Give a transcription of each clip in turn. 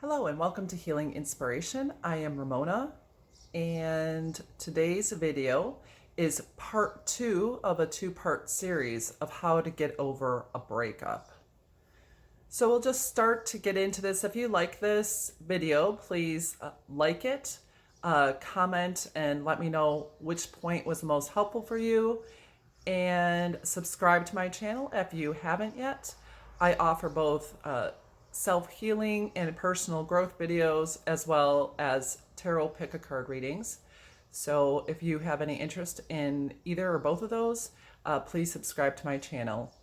Hello and welcome to Healing Inspiration. I am Ramona, and today's video is part 2 of a 2-part series of how to get over a breakup. So we'll just start to get into this. If you like this video, please like it, comment, and let me know which point was the most helpful for you, and subscribe to my channel if you haven't yet. I offer both self-healing and personal growth videos, as well as tarot pick-a-card readings. So if you have any interest in either or both of those, please subscribe to my channel.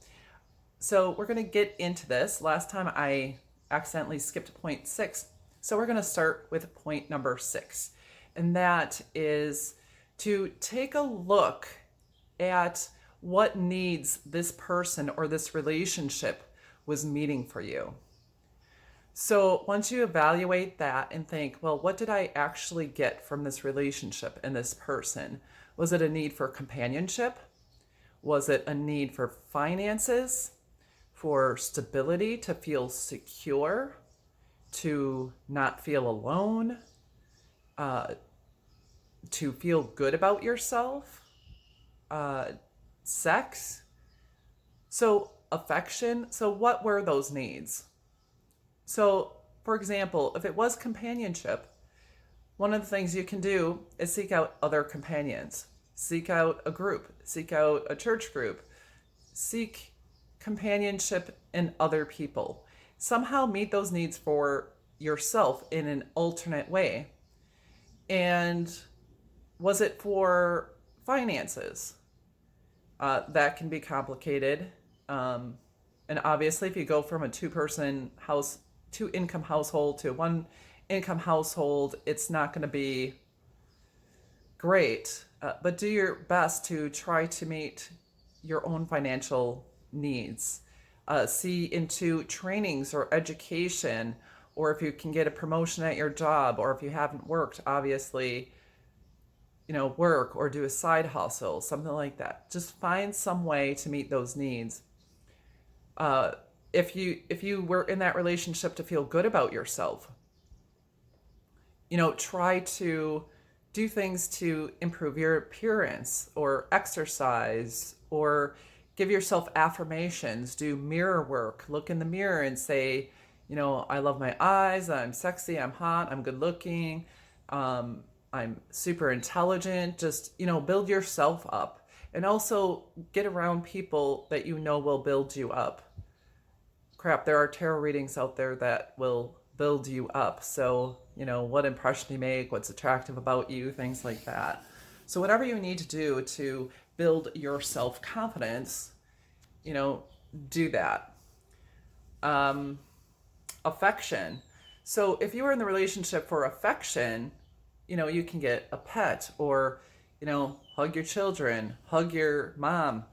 So we're going to get into this. Last time I accidentally skipped point 6. So we're going to start with point number 6. And that is to take a look at what needs this person or this relationship was meeting for you. So once you evaluate that and think, well, what did I actually get from this relationship and this person? Was it a need for companionship? Was it a need for finances, for stability, to feel secure, to not feel alone, to feel good about yourself, sex? So affection. So what were those needs? So, for example, if it was companionship, one of the things you can do is seek out other companions, seek out a group, seek out a church group, seek companionship in other people. Somehow meet those needs for yourself in an alternate way. And was it for finances? That can be complicated. And obviously, if you go from a two-income household to a one-income household, it's not going to be great. But do your best to try to meet your own financial needs. See into trainings or education, or if you can get a promotion at your job, or if you haven't worked, obviously, work or do a side hustle, something like that. Just find some way to meet those needs. If you were in that relationship to feel good about yourself, try to do things to improve your appearance, or exercise, or give yourself affirmations, do mirror work, look in the mirror and say, I love my eyes, I'm sexy, I'm hot, I'm good looking, I'm super intelligent. Just, build yourself up, and also get around people that will build you up. Crap, there are tarot readings out there that will build you up. So, what impression you make, what's attractive about you, things like that. So whatever you need to do to build your self-confidence, do that. Affection. So if you were in the relationship for affection, you can get a pet, or, hug your children, hug your mom,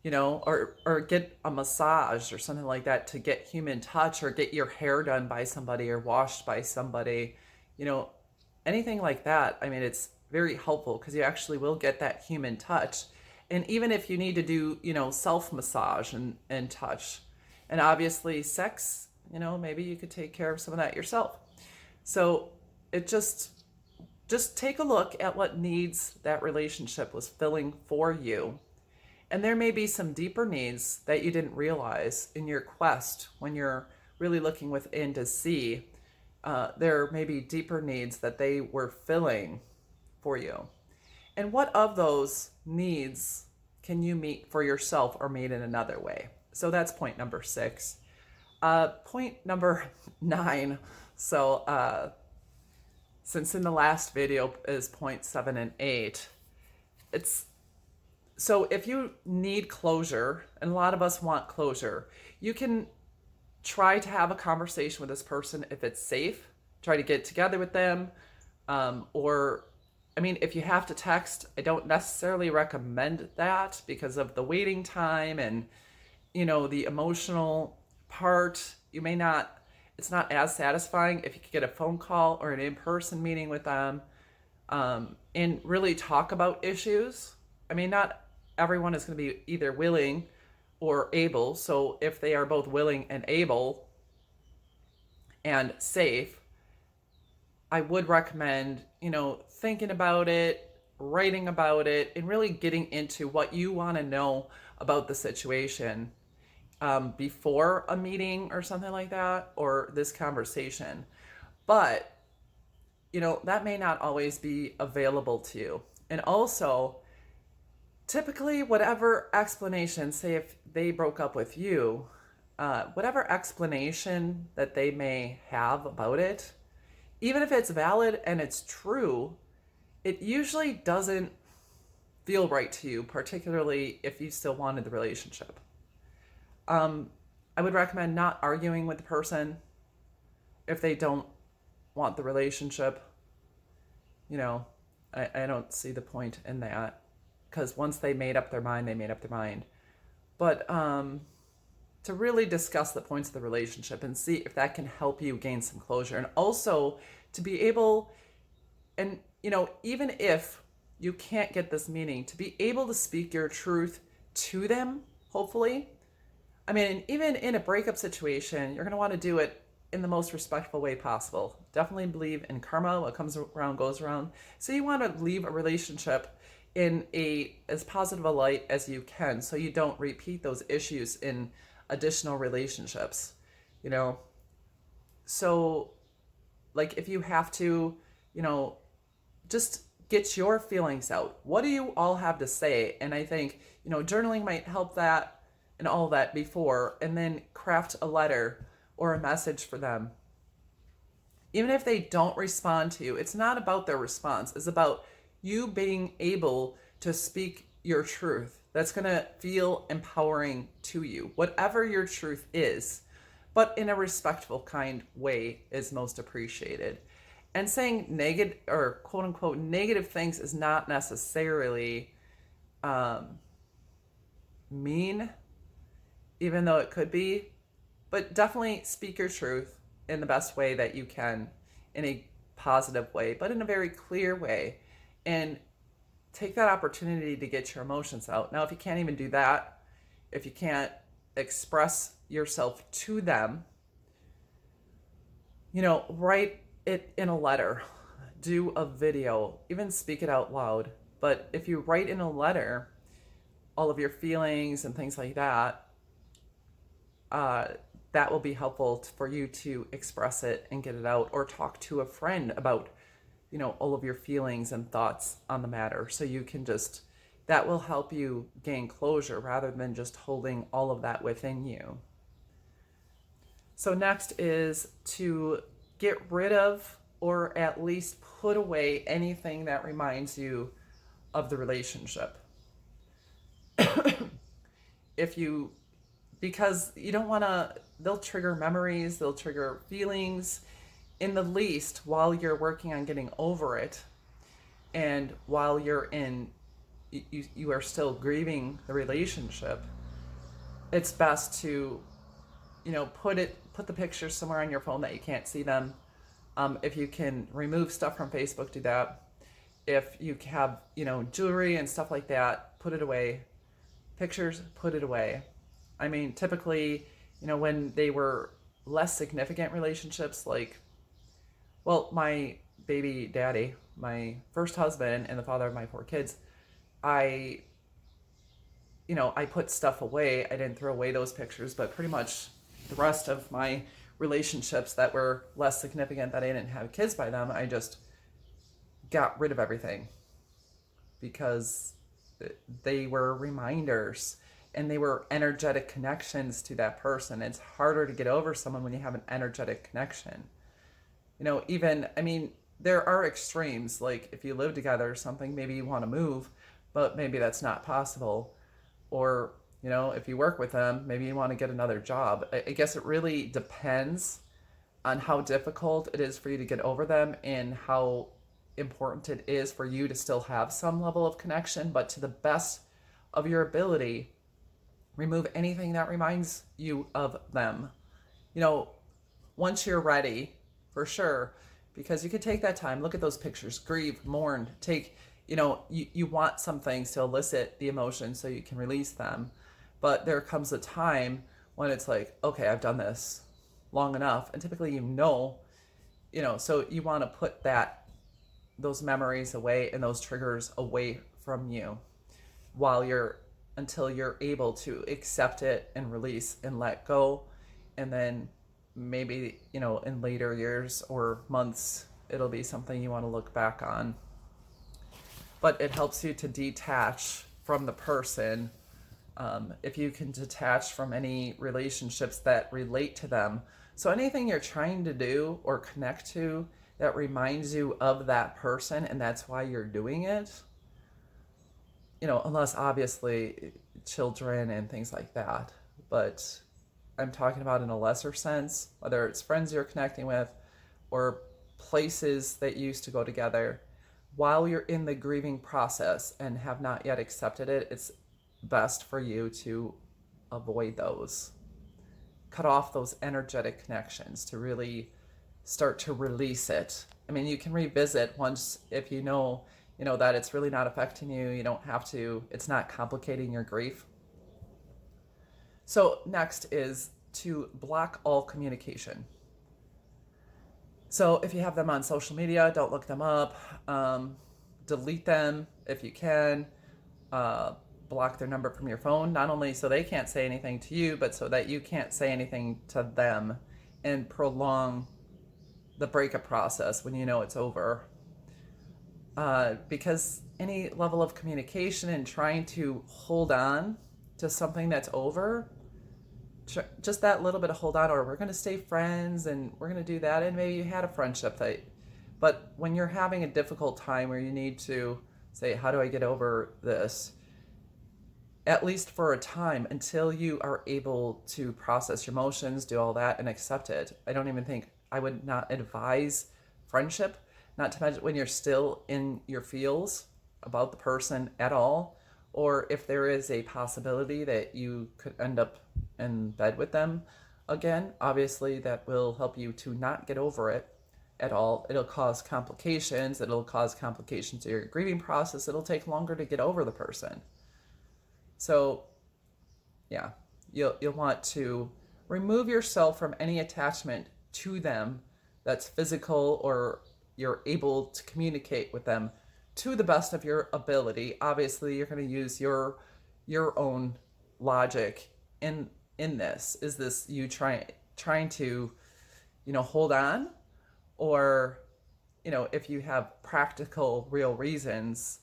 or get a massage or something like that to get human touch, or get your hair done by somebody or washed by somebody, anything like that. I mean, it's very helpful because you actually will get that human touch. And even if you need to do, self-massage and touch, and obviously sex, maybe you could take care of some of that yourself. So it just take a look at what needs that relationship was filling for you. And there may be some deeper needs that you didn't realize in your quest when you're really looking within to see. There may be deeper needs that they were filling for you. And what of those needs can you meet for yourself or meet in another way? So that's point number 6. Point number 9. So since in the last video is point 7 and 8, so if you need closure, and a lot of us want closure, you can try to have a conversation with this person if it's safe. Try to get together with them. If you have to text, I don't necessarily recommend that because of the waiting time and, the emotional part. It's not as satisfying if you could get a phone call or an in-person meeting with them, and really talk about issues. Not everyone is going to be either willing or able. So if they are both willing and able, and safe, I would recommend, thinking about it, writing about it, and really getting into what you want to know about the situation before a meeting or something like that, or this conversation. But, that may not always be available to you. And also, typically, whatever explanation, say if they broke up with you, whatever explanation that they may have about it, even if it's valid and it's true, it usually doesn't feel right to you, particularly if you still wanted the relationship. I would recommend not arguing with the person if they don't want the relationship. I don't see the point in that, because once they made up their mind, they made up their mind. But to really discuss the points of the relationship and see if that can help you gain some closure. And also to be able, and even if you can't get this meeting, to be able to speak your truth to them, hopefully. I mean, even in a breakup situation, you're going to want to do it in the most respectful way possible. Definitely believe in karma. What comes around goes around. So you want to leave a relationship in as positive a light as you can, so you don't repeat those issues in additional relationships. So like, if you have to, just get your feelings out. What do you all have to say? And I think, journaling might help that and all that before, and then craft a letter or a message for them. Even if they don't respond to you, it's not about their response. It's about you being able to speak your truth. That's going to feel empowering to you, whatever your truth is, but in a respectful kind way is most appreciated. And saying negative, or quote unquote negative things, is not necessarily mean, even though it could be. But definitely speak your truth in the best way that you can, in a positive way, but in a very clear way. And take that opportunity to get your emotions out. Now, if you can't even do that, if you can't express yourself to them, write it in a letter, do a video, even speak it out loud. But if you write in a letter all of your feelings and things like that, that will be helpful for you to express it and get it out, or talk to a friend about, all of your feelings and thoughts on the matter. So you can that will help you gain closure rather than just holding all of that within you. So next is to get rid of, or at least put away, anything that reminds you of the relationship. Because you don't want to, they'll trigger memories, they'll trigger feelings in the least while you're working on getting over it. And while you're you are still grieving the relationship, it's best to, put the pictures somewhere on your phone that you can't see them. If you can remove stuff from Facebook, do that. If you have, jewelry and stuff like that, put it away. Pictures, put it away. I mean, typically, when they were less significant relationships, like, well, my baby daddy, my first husband and the father of my 4 kids, I put stuff away. I didn't throw away those pictures, but pretty much the rest of my relationships that were less significant, that I didn't have kids by them, I just got rid of everything, because they were reminders and they were energetic connections to that person. It's harder to get over someone when you have an energetic connection. There are extremes. Like, if you live together or something, maybe you want to move, but maybe that's not possible. Or, if you work with them, maybe you want to get another job. I guess it really depends on how difficult it is for you to get over them, and how important it is for you to still have some level of connection. But to the best of your ability, remove anything that reminds you of them. Once you're ready, for sure, because you could take that time, look at those pictures, grieve, mourn, you want some things to elicit the emotion so you can release them. But there comes a time when it's like, okay, I've done this. long enough, and typically so you want to put those memories away and those triggers away from you while you're until you're able to accept it and release and let go. And then maybe, in later years or months, it'll be something you want to look back on. But it helps you to detach from the person. If you can detach from any relationships that relate to them. So anything you're trying to do or connect to that reminds you of that person, and that's why you're doing it, unless obviously children and things like that. But I'm talking about in a lesser sense, whether it's friends you're connecting with or places that you used to go together. While you're in the grieving process and have not yet accepted it, it's best for you to avoid those. Cut off those energetic connections to really start to release it. I mean, you can revisit once if you know that it's really not affecting you. You don't have to, it's not complicating your grief. So next is to block all communication. So if you have them on social media, don't look them up. Delete them if you can. Block their number from your phone, not only so they can't say anything to you, but so that you can't say anything to them, and prolong the breakup process when you know it's over. Because any level of communication and trying to hold on to something that's over, just that little bit of hold on, or we're going to stay friends and we're going to do that, and maybe you had a friendship but when you're having a difficult time where you need to say, how do I get over this? At least for a time, until you are able to process your emotions, do all that, and accept it. I would not advise friendship, not to mention when you're still in your feels about the person at all, or if there is a possibility that you could end up in bed with them again. Obviously, that will help you to not get over it at all. It'll cause complications. To your grieving process. It'll take longer to get over the person. So, yeah, you'll want to remove yourself from any attachment to them that's physical, or you're able to communicate with them to the best of your ability. Obviously, you're going to use your own logic in this. Is this you trying to, hold on, or, if you have practical, real reasons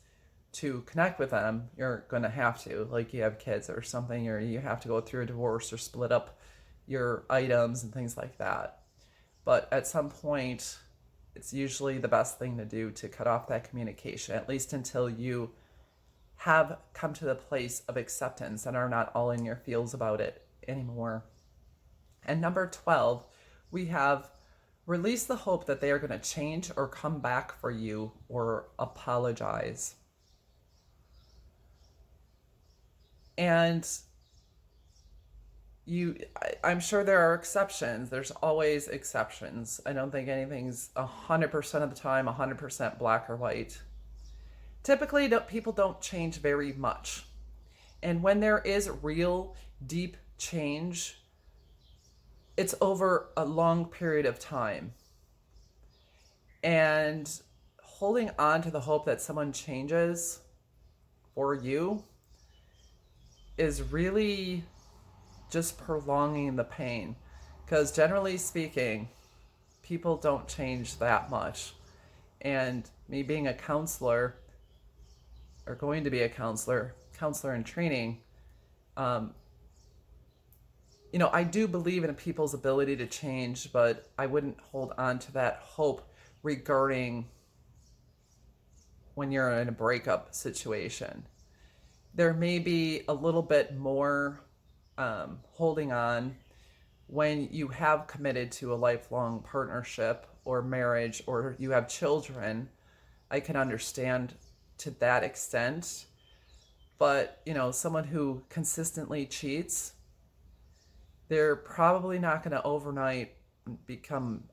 to connect with them, you're going to have to, like you have kids or something, or you have to go through a divorce or split up your items and things like that. But at some point, it's usually the best thing to do to cut off that communication, at least until you have come to the place of acceptance and are not all in your feels about it anymore. And number 12, we have release the hope that they are going to change or come back for you or apologize. And I'm sure there are exceptions. There's always exceptions. I don't think anything's 100% of the time 100% black or white. Typically, people don't change very much. And when there is real deep change, it's over a long period of time. And holding on to the hope that someone changes for you is really just prolonging the pain. Because generally speaking, people don't change that much. And me being a counselor, or going to be a counselor in training, I do believe in people's ability to change, but I wouldn't hold on to that hope regarding when you're in a breakup situation. There may be a little bit more holding on when you have committed to a lifelong partnership or marriage, or you have children. I can understand to that extent. But, someone who consistently cheats, they're probably not going to overnight become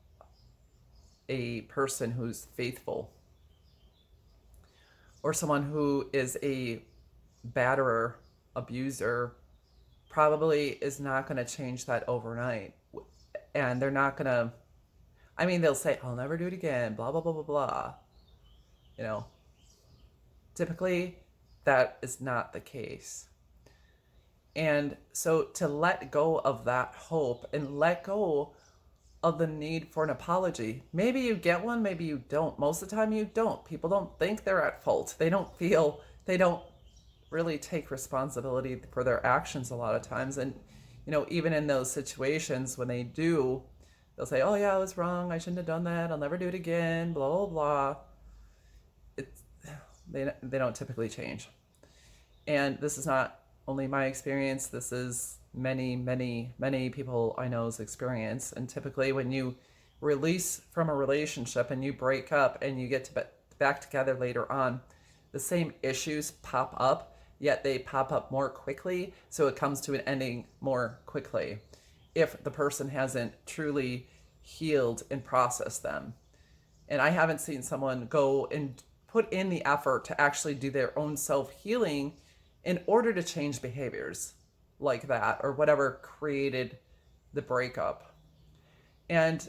a person who's faithful. Or someone who is a batterer, abuser, probably is not going to change that overnight. and they're not gonna, I mean, they'll say, I'll never do it again, blah, blah, blah, blah, blah. You know, typically that is not the case. And so to let go of that hope and let go of the need for an apology. Maybe you get one, maybe you don't. Most of the time you don't. People don't think they're at fault. They don't really take responsibility for their actions a lot of times. And, you know, even in those situations when they do, they'll say, oh yeah, I was wrong. I shouldn't have done that. I'll never do it again, blah, blah, blah. They don't typically change. And this is not only my experience. This is many people I know's experience. And typically when you release from a relationship and you break up and you get to back together later on, the same issues pop up, yet they pop up more quickly, so it comes to an ending more quickly if the person hasn't truly healed and processed them. And I haven't seen someone go and put in the effort to actually do their own self-healing in order to change behaviors like that or whatever created the breakup. And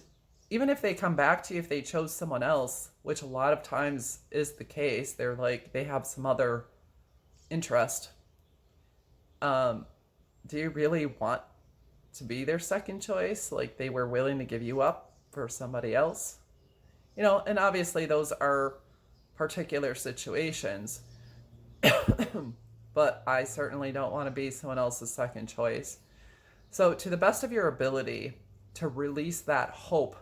even if they come back to you, if they chose someone else, which a lot of times is the case, they're like, they have some other interest. Do you really want to be their second choice? Like they were willing to give you up for somebody else? You know, and obviously those are particular situations. But I certainly don't want to be someone else's second choice. So to the best of your ability to release that hope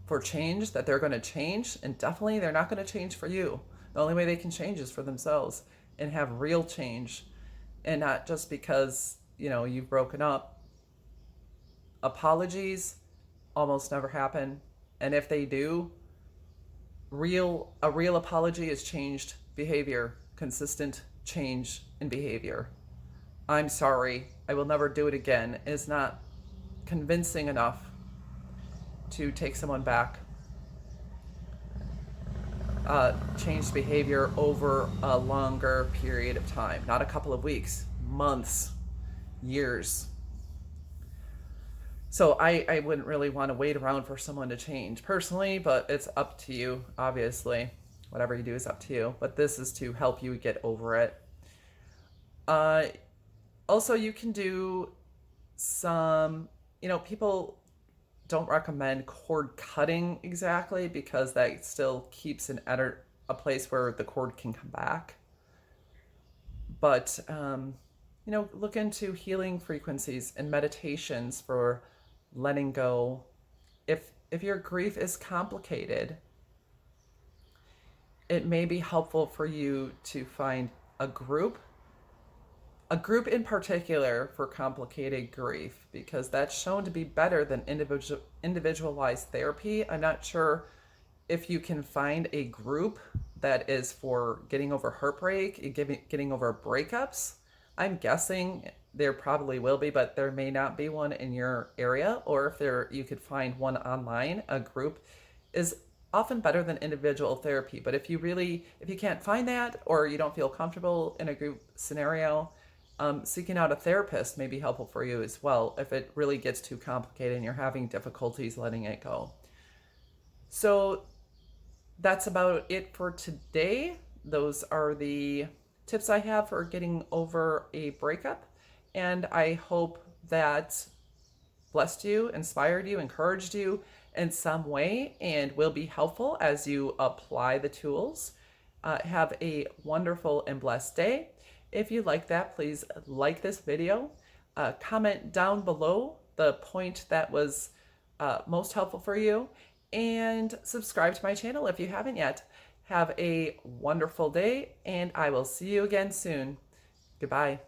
for change, that they're going to change, and definitely they're not going to change for you. The only way they can change is for themselves and have real change, and not just because, you know, you've broken up. Apologies almost never happen. And if they do, a real apology is changed behavior, consistent change in behavior. I'm sorry, I will never do it again is not convincing enough to take someone back. Changed behavior over a longer period of time, not a couple of weeks, months, years. So I wouldn't really want to wait around for someone to change personally, but it's up to you, obviously. Whatever you do is up to you. But this is to help you get over it. Also, you can do some, you know, people don't recommend cord cutting exactly because that still keeps a place where the cord can come back. But, you know, look into healing frequencies and meditations for letting go. If your grief is complicated, it may be helpful for you to find a group in particular for complicated grief, because that's shown to be better than individualized therapy. I'm not sure if you can find a group that is for getting over heartbreak, getting over breakups. I'm guessing there probably will be, but there may not be one in your area, or if you could find one online. A group is often better than individual therapy. But if you can't find that, or you don't feel comfortable in a group scenario, seeking out a therapist may be helpful for you as well if it really gets too complicated and you're having difficulties letting it go. So that's about it for today. Those are the tips I have for getting over a breakup. And I hope that blessed you, inspired you, encouraged you in some way, and will be helpful as you apply the tools. Have a wonderful and blessed day. If you like that, please like this video. Comment down below the point that was most helpful for you, and subscribe to my channel if you haven't yet. Have a wonderful day, and I will see you again soon. Goodbye.